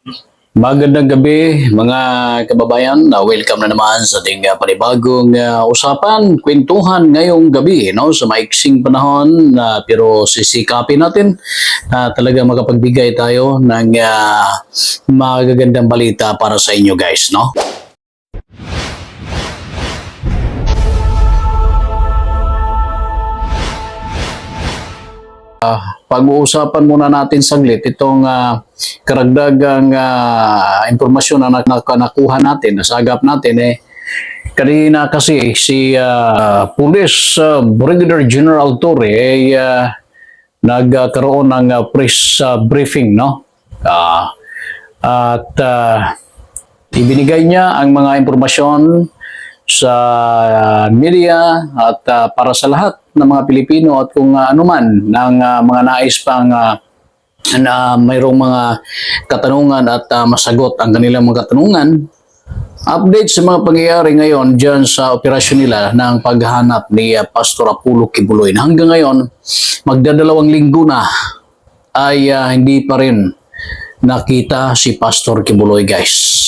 Magandang gabi mga kababayan. Welcome na naman sa ating panibagong usapan, kwentuhan ngayong gabi, no? Sa maiksing panahon, pero sisikapin natin talaga makapagbigay tayo ng magagandang balita para sa inyo guys, no? Pag-uusapan muna natin saglit itong karagdagang impormasyon na nakuha natin, nasagap natin kanina kasi si Police Brigadier General Torre nagkaroon ng press briefing, no? At ibinigay niya ang mga impormasyon sa media at para sa lahat ng mga Pilipino at kung anuman ng mga nais pang na mayroong mga katanungan at masagot ang kanilang mga katanungan. Update sa mga pangyayari ngayon dyan sa operasyon nila ng paghahanap ni Pastor Apollo Kibuloy. Hanggang ngayon, magdadalawang linggo na ay hindi pa rin nakita si Pastor Kibuloy guys.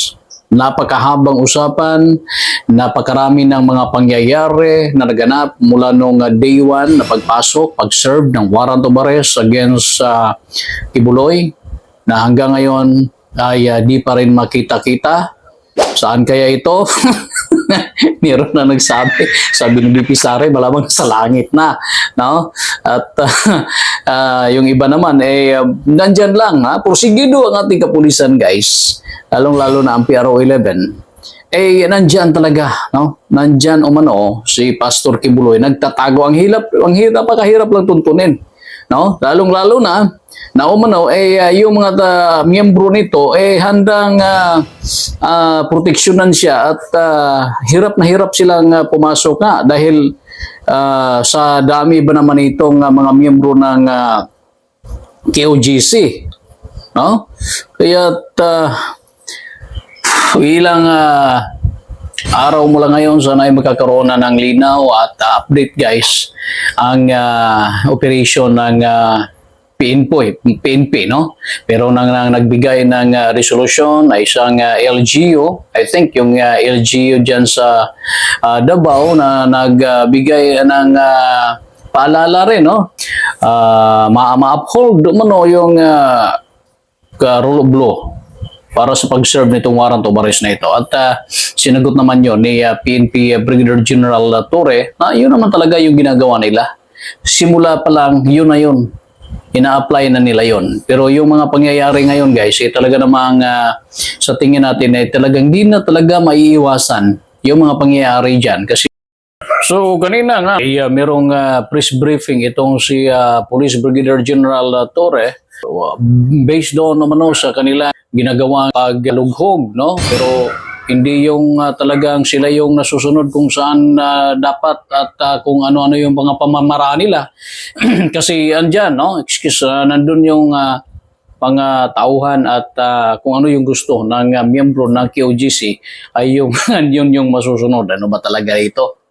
Napakahabang usapan, napakarami ng mga pangyayari na naganap mula nung day 1 na pagpasok, pag-serve ng warrant of arrest against Kibuloy na hanggang ngayon ay di pa rin makita-kita. Saan kaya ito? Meron na nagsabi, sabi ng BP Sara, malamang sa langit na, no? At yung iba naman nandyan lang, porsigido ang ating kapulisan guys, lalong-lalo na ang PRO 11. Nandyan talaga, no? Nandyan umano si Pastor Kibuloy, nagtatago, ang hirap, napakahirap lang tuntunin, no? Lalong-lalo na umano yung mga miyembro nito handang proteksyonan siya at hirap na hirap silang pumasok nga dahil sa dami ba naman itong mga miyembro ng KOGC, no? Kaya ilang araw mula ngayon sana ay magkakaroon na ng linaw at update guys ang operation ng PNP, no? Pero nang nagbigay ng resolution ay isang LGU, I think yung LGU dyan sa Davao na nagbigay ng paalala rin, no? Ma-uphold umano yung rule of law para sa pag-serve nitong warrant of arrest na ito. At sinagot naman yon ni PNP Brigadier General Torre na yun naman talaga yung ginagawa nila. Simula pa lang, yun na yun. Ina-apply na nila yon. Pero yung mga pangyayari ngayon guys, talaga namang sa tingin natin talagang di na talaga maiiwasan yung mga pangyayari dyan. Kasi so kanina nga merong press briefing itong si Police Brigadier General Torre based doon naman sa kanila ginagawang paglughog, no? Pero hindi yung talagang sila yung nasusunod kung saan dapat at kung ano-ano yung mga pamamaraan nila. Kasi andyan, no? Nandun yung pangtauhan at kung ano yung gusto ng miyembro ng KOGC ay yung yun yung masusunod. Ano ba talaga ito?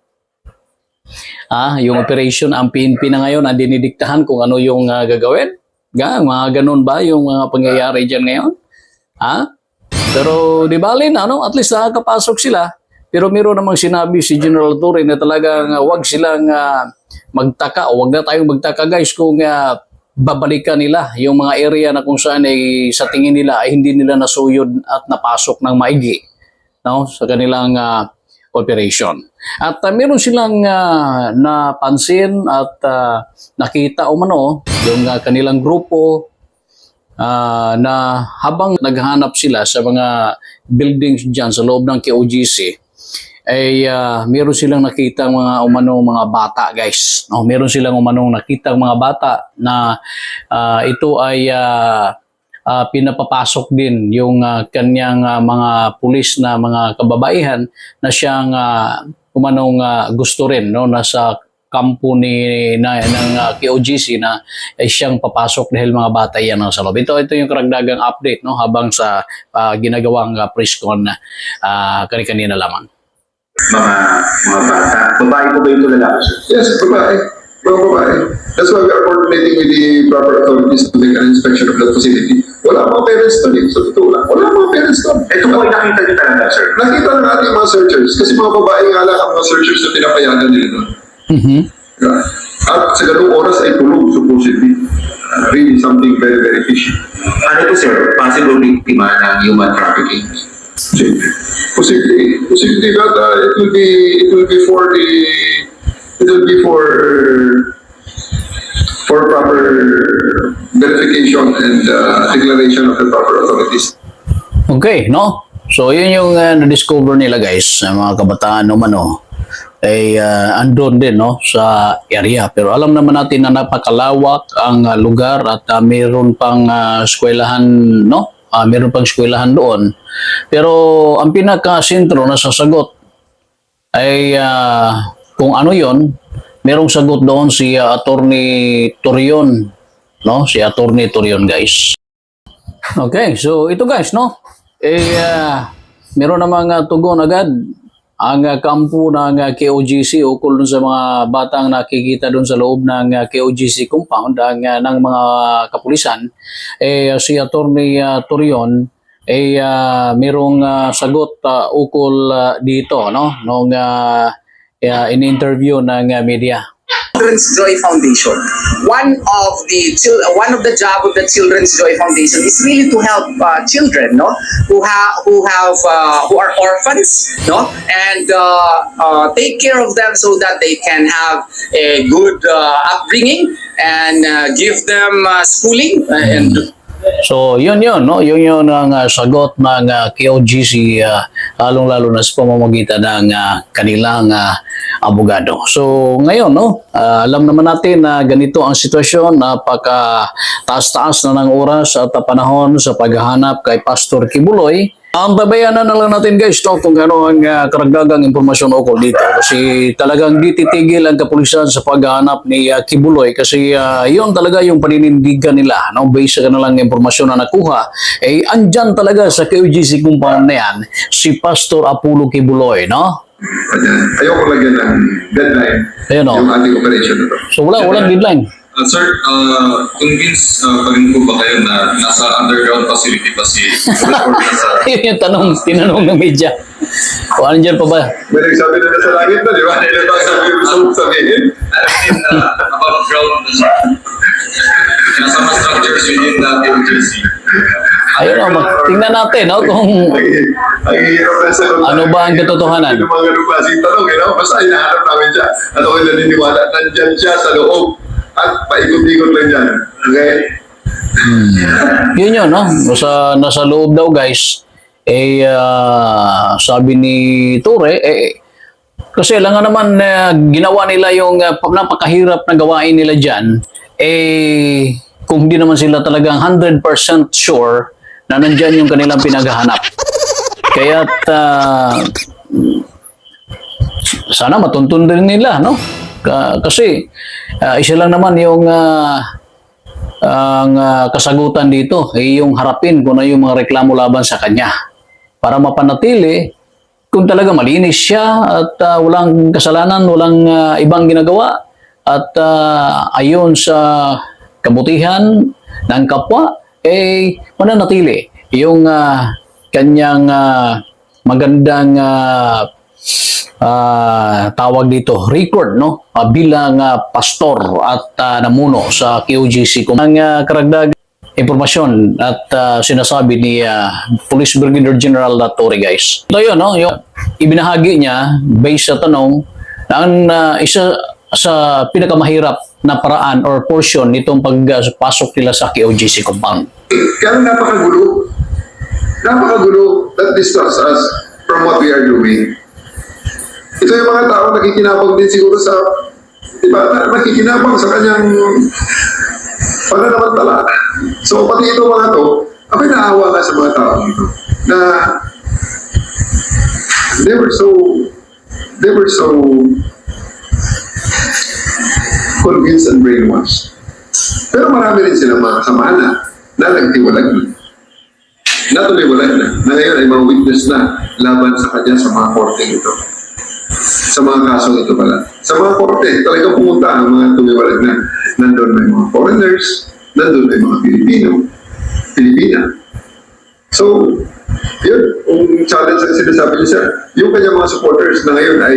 Yung operation, ang PNP na ngayon, ang dinidiktahan kung ano yung gagawin? Mga ganun ba yung mga pangyayari dyan ngayon? Pero di bali na, no? At least nakakapasok sila. Pero meron namang sinabi si General Torre na talagang wag silang magtaka o wag na tayong magtaka guys kung babalikan nila yung mga area na kung saan sa tingin nila ay hindi nila nasuyod at napasok ng maigi, no? Sa kanilang operation. At meron silang napansin at nakita umano yung kanilang grupo na habang naghahanap sila sa mga buildings dyan sa loob ng KOGC meron silang nakita mga bata guys, no? Meron silang nakita mga bata na ito ay pinapapasok din yung kanyang mga pulis na mga kababaihan na siyang gusto rin, no? Nasa kampo ng KOGC na ay siyang papasok dahil mga bata yan sa loob. Ito yung karagdagang update, no? Habang sa ginagawang press con kanina lamang. Mga bata. Babae po ba yung lalaki, sir? Yes, babae. Mga babae. That's why we are coordinating with the proper authorities to make an inspection of that facility. Wala mga parents doon eh. So, ito lang. Wala Ito po ay nakita niyo talaga, sir. Nakita ng ating mga searchers, kasi mga babae nga lang ang mga searchers na pinapayagan nila doon. Mhm. Yeah. At sa ganung oras ay tulog, supposedly. Really something very, very fishy. Ano po, sir? Possible biktima ng human trafficking. Posible that it will be for proper verification and declaration of the proper authorities. Okay, no? So, yun yung na-discover nila, guys, mga kabataan naman, no? Ay andun din, no? Sa area. Pero alam naman natin na napakalawak ang lugar at mayroon pang eskwelahan, no? Mayroon pang eskwelahan doon. Pero ang pinaka-sentro na sasagot ay kung ano yon, merong sagot doon si Attorney Torion, no? Si Attorney Torion, guys. Okay, so ito guys, no? Meron namang tugon agad ang kampo ng KOGC ukol dun sa mga batang nakikita dun sa loob ng KOGC compound ng mga kapulisan. Si Attorney Torion merong sagot ukol dito, no? Nung in-interview ng media. Children's Joy Foundation. One of the job of the Children's Joy Foundation is really to help children, no, who are orphans, no, and take care of them so that they can have a good upbringing and give them schooling and. So, yun, no? Yun ang sagot ng KOGC, lalong-lalo na sa pamamagitan ng kanilang abogado. So, ngayon, no? Alam naman natin na ganito ang sitwasyon, napaka taas-taas na ng oras at panahon sa paghahanap kay Pastor Kibuloy. Ang tabayanan na lang natin guys, no, kung ano ang karagdagang impormasyon ukol dito. Kasi talagang di titigil ang kapulisan sa paghahanap ni Kibuloy kasi yun talaga yung paninindigan nila. No? Based sa kanilang impormasyon na nakuha, andyan talaga sa KOGC compound na yan, si Pastor Apollo Kibuloy, no? Ayoko lagyan ng deadline Ayun, no? yung ating operation na to. So walang deadline. Sir, convince pa rin po ba kayo na nasa underground facility pa si or nasa... Yun yung tinanong ng media. O ano dyan pa ba? May nagsabi na nasa langit na, di ba? Hindi na sabi sabihin. Above ground na siya. Nasa mga structures within the KOGC. Ayun, no? Tingnan natin, no? Kung Ang hirap na sagot. Ano ba ang katotohanan? Yung mga ganung klaseng tanong, basta hinahanap namin siya. At ako'y naniniwala, nandyan siya sa loob. At paikot-ikot lang dyan. Okay? Yun, no? Nasa loob daw, guys. Sabi ni Tore, kasi lang nga naman ginawa nila yung napakahirap na gawain nila dyan, kung di naman sila talagang 100% sure na nandyan yung kanilang pinaghahanap. Kaya't sana matuntun din nila, no? Kasi isa lang naman yung ang kasagutan dito ay yung harapin kung ano yung mga reklamo laban sa kanya para mapanatili kung talaga malinis siya at walang kasalanan, walang ibang ginagawa at ayon sa kabutihan ng kapwa mananatili yung kanyang magandang tawag dito, record, no? Bilang pastor at namuno sa KOGC. Ang karagdag impormasyon at sinasabi ni Police Brigadier General Latore, guys. Ito yun, no? Yung ibinahagi niya based sa tanong na ang isa sa pinakamahirap na paraan or portion nitong pagpasok nila sa KOGC compound. Kaya napakagulo. Napakagulo that distracts us from what we are doing. Ito yung mga tao nakikinabang din siguro sa, di ba, nakikinabang sa kanyang pananamantala. So, pati ito mga to, ako'y naawa ka sa mga tao dito na they were so convinced and brainwashed. Pero marami rin silang mga kasamahan na nagtiwalag na. Natuliwalag na ngayon ay mga witness na laban sa kanya sa mga korte ito. Sa mga kaso ito pala. Sa mga korte, talagang pumunta ang mga tumiwalag na. Nandun may mga foreigners, nandun may mga Pilipina. So, Yun, yung challenge ang sinasabi niya, sir. Yung kanyang mga supporters na ngayon ay,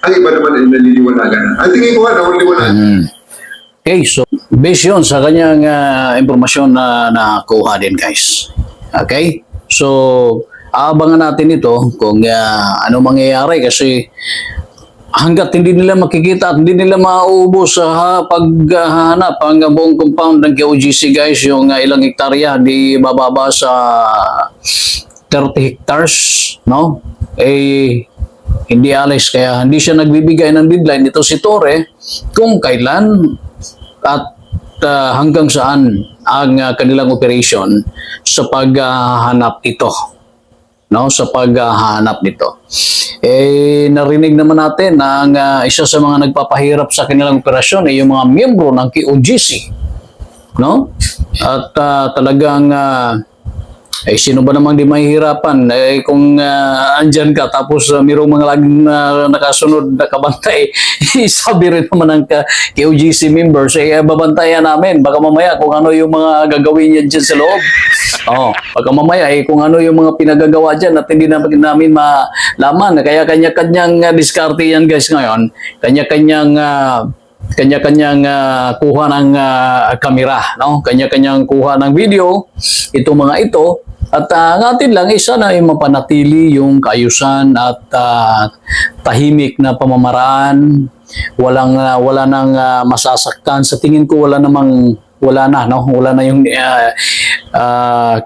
ang iba naman ay naliliwanagan na. Ang tingin ko nga, nawaliwanagan. Okay, so based yun sa kanyang impormasyon na nakuha din, guys. Okay? So, aabangan natin ito kung ano mangyayari kasi hanggat hindi nila makikita at hindi nila mauubos sa paghahanap ang buong compound ng KOGC, guys, yung ilang hektarya, di bababa sa 30 hectares, no? Hindi alis, kaya hindi siya nagbibigay ng deadline ito si Torre kung kailan at hanggang saan ang kanilang operation sa paghahanap ito, no? Sa paghahanap nito. Narinig naman natin na ang isa sa mga nagpapahirap sa kanilang operasyon ay yung mga miyembro ng KOGC, no? At talagang sino ba namang di mahihirapan kung andyan ka tapos mayroong mga laging nakasunod na kabantay. Sabi rin naman ng KOGC members, babantayan namin baka mamaya kung ano yung mga gagawin niya dyan sa loob. Baka mamaya kung ano yung mga pinagagawa dyan at hindi namin malaman. Kaya kanya-kanyang diskarte yan, guys, ngayon. Kanya-kanyang kuha ng kamera, no? Kanya-kanyang kuha ng video, itong mga ito. At natin lang, sana ay mapanatili yung kaayusan at tahimik na pamamaraan. Wala nang masasaktan. Sa tingin ko, wala na, no? Wala na yung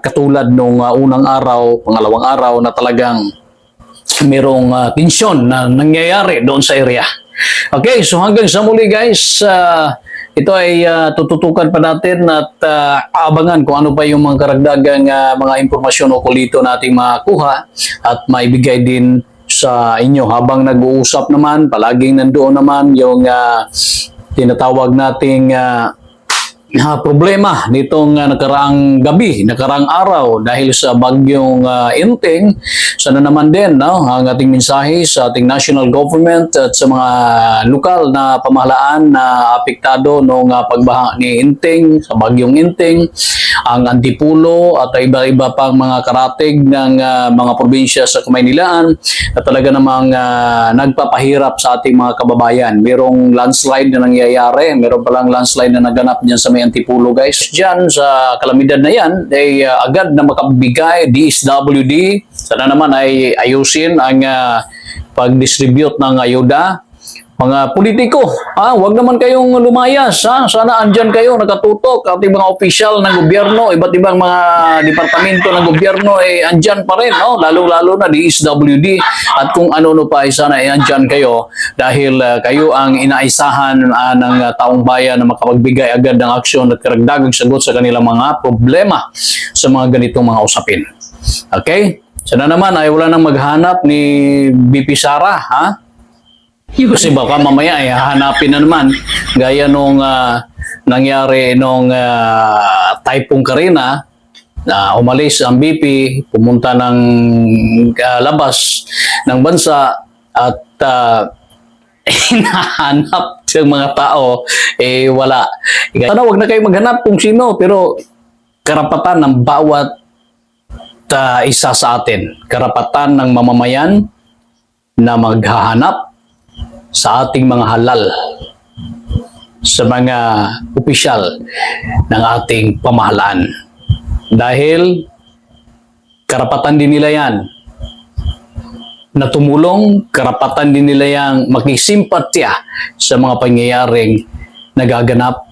katulad nung unang araw, pangalawang araw na talagang merong tensyon na nangyayari doon sa area. Okay, so hanggang sa muli, guys, ito ay tututukan pa natin at aabangan kung ano pa yung mga karagdagang mga impormasyon o kulito nating makuha at maibigay din sa inyo. Habang nag-uusap naman, palaging nandoon naman yung tinatawag nating problema nitong nakaraang gabi, nakaraang araw dahil sa bagyong Inting. Sana naman din, no, ang ating mensahe sa ating national government at sa mga lokal na pamahalaan na apektado noong pagbaha ni Inting, sa bagyong Inting, ang Antipulo at iba-iba pang mga karatig ng mga probinsya sa Kamaynilaan na talaga namang nagpapahirap sa ating mga kababayan. Merong landslide na nangyayari, meron palang landslide na naganap dyan sa may Antipulo, guys. Diyan sa kalamidad na yan, agad na makabigay DSWD. Sana naman ay ayusin ang pag-distribute ng ayuda. Mga politiko, wag naman kayong lumayas. Sana andyan kayo, nakatutok. Ating mga opisyal ng gobyerno, iba't ibang mga departamento ng gobyerno, andyan pa rin, no? Lalo-lalo na DSWD. At kung ano-ano pa, sana andyan kayo dahil kayo ang inaisahan ng taong bayan na makapagbigay agad ng aksyon at karagdagang sagot sa kanilang mga problema sa mga ganitong mga usapin. Okay? Sana naman ay wala nang maghanap ni BP Sara, Kasi baka mamaya hahanapin na naman gaya nung nangyari nung Typhoon Karina na umalis ang BP, pumunta ng labas ng bansa at hinahanap ng mga tao, wala. Sana wag na kayo maghanap kung sino, pero karapatan ng bawat isa sa atin, karapatan ng mamamayan na maghahanap sa ating mga halal, sa mga opisyal ng ating pamahalaan. Dahil karapatan din nila yan na tumulong, karapatan din nila yang makisimpatya sa mga pangyayaring nagaganap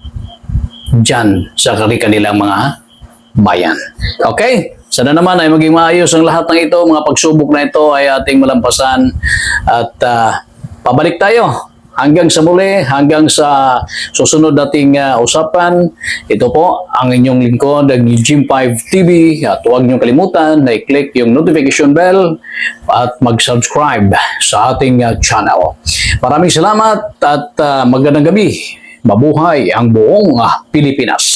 dyan sa kanilang mga bayan. Okay? Sana naman ay maging maayos ang lahat ng ito, mga pagsubok na ito ay ating malampasan at pabalik tayo hanggang sa muli, hanggang sa susunod nating usapan. Ito po ang inyong lingkod, ang Jim 5 TV. At huwag niyong kalimutan na i-click yung notification bell at mag-subscribe sa ating channel. Maraming salamat at magandang gabi. Mabuhay ang buong Pilipinas.